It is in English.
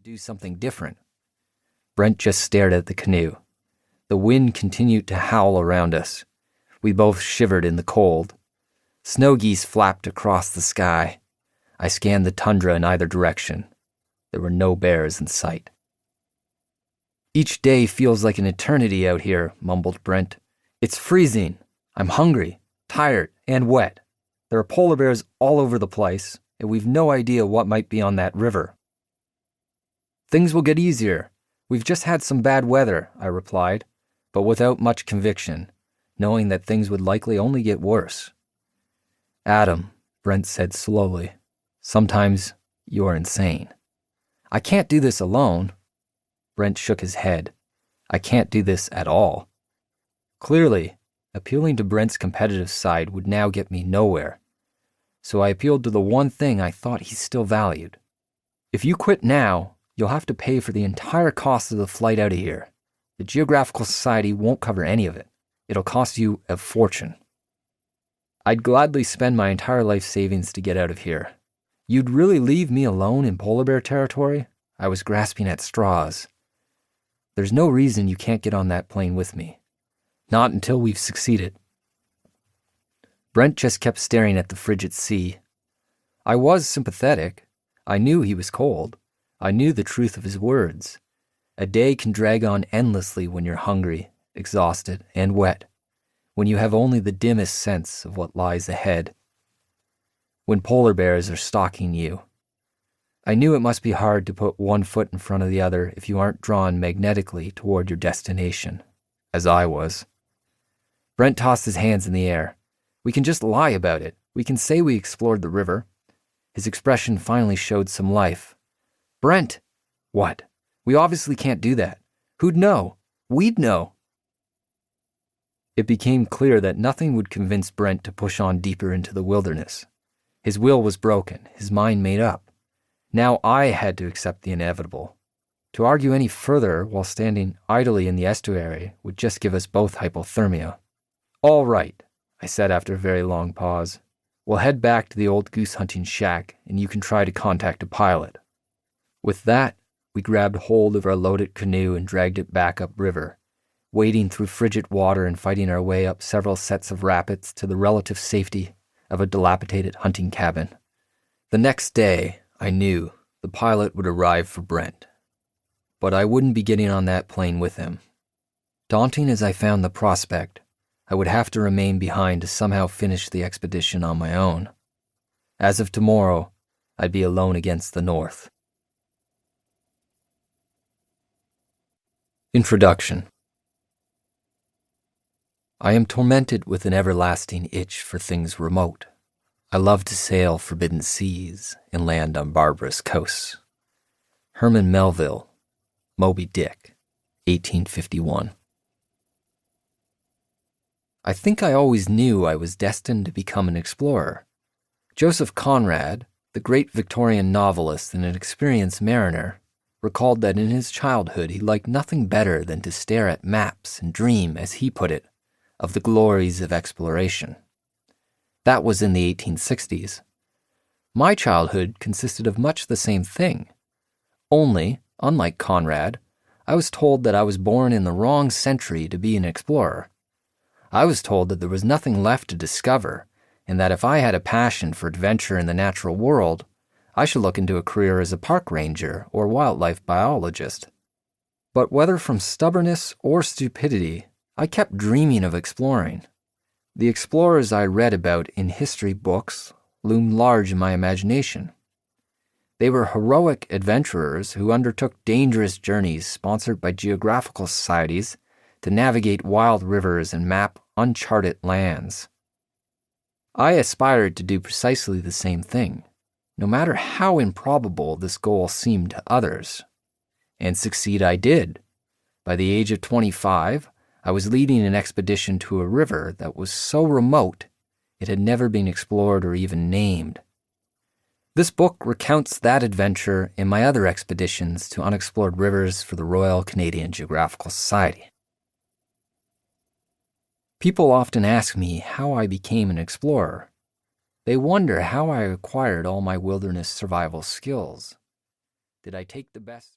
do something different. Brent just stared at the canoe. The wind continued to howl around us. We both shivered in the cold. Snow geese flapped across the sky. I scanned the tundra in either direction. There were no bears in sight. "Each day feels like an eternity out here," mumbled Brent. "It's freezing. I'm hungry, tired, and wet. There are polar bears all over the place, and we've no idea what might be on that river." "Things will get easier. We've just had some bad weather," I replied, but without much conviction, knowing that things would likely only get worse. "Adam," Brent said slowly, "sometimes you're insane." "I can't do this alone." Brent shook his head. "I can't do this at all." Clearly, appealing to Brent's competitive side would now get me nowhere. So I appealed to the one thing I thought he still valued. "If you quit now, you'll have to pay for the entire cost of the flight out of here. The Geographical Society won't cover any of it. It'll cost you a fortune." "I'd gladly spend my entire life savings to get out of here." "You'd really leave me alone in polar bear territory?" I was grasping at straws. "There's no reason you can't get on that plane with me. Not until we've succeeded." Brent just kept staring at the frigid sea. I was sympathetic. I knew he was cold. I knew the truth of his words. A day can drag on endlessly when you're hungry, exhausted, and wet, when you have only the dimmest sense of what lies ahead. When polar bears are stalking you. I knew it must be hard to put one foot in front of the other if you aren't drawn magnetically toward your destination, as I was. Brent tossed his hands in the air. "We can just lie about it. We can say we explored the river." His expression finally showed some life. "Brent!" "What? We obviously can't do that. Who'd know? We'd know." It became clear that nothing would convince Brent to push on deeper into the wilderness. His will was broken, his mind made up. Now I had to accept the inevitable. To argue any further while standing idly in the estuary would just give us both hypothermia. "All right," I said after a very long pause. "We'll head back to the old goose hunting shack, and you can try to contact a pilot." With that, we grabbed hold of our loaded canoe and dragged it back upriver, wading through frigid water and fighting our way up several sets of rapids to the relative safety of a dilapidated hunting cabin. The next day, I knew, the pilot would arrive for Brent. But I wouldn't be getting on that plane with him. Daunting as I found the prospect, I would have to remain behind to somehow finish the expedition on my own. As of tomorrow, I'd be alone against the North. Introduction. I am tormented with an everlasting itch for things remote. I love to sail forbidden seas and land on barbarous coasts. Herman Melville, Moby Dick, 1851. I think I always knew I was destined to become an explorer. Joseph Conrad, the great Victorian novelist and an experienced mariner, recalled that in his childhood he liked nothing better than to stare at maps and dream, as he put it, of the glories of exploration. That was in the 1860s. My childhood consisted of much the same thing. Only, unlike Conrad, I was told that I was born in the wrong century to be an explorer. I was told that there was nothing left to discover, and that if I had a passion for adventure in the natural world, I should look into a career as a park ranger or wildlife biologist. But whether from stubbornness or stupidity, I kept dreaming of exploring. The explorers I read about in history books loomed large in my imagination. They were heroic adventurers who undertook dangerous journeys sponsored by geographical societies to navigate wild rivers and map uncharted lands. I aspired to do precisely the same thing, no matter how improbable this goal seemed to others. And succeed I did. By the age of 25, I was leading an expedition to a river that was so remote it had never been explored or even named. This book recounts that adventure and my other expeditions to unexplored rivers for the Royal Canadian Geographical Society. People often ask me how I became an explorer. They wonder how I acquired all my wilderness survival skills. Did I take the best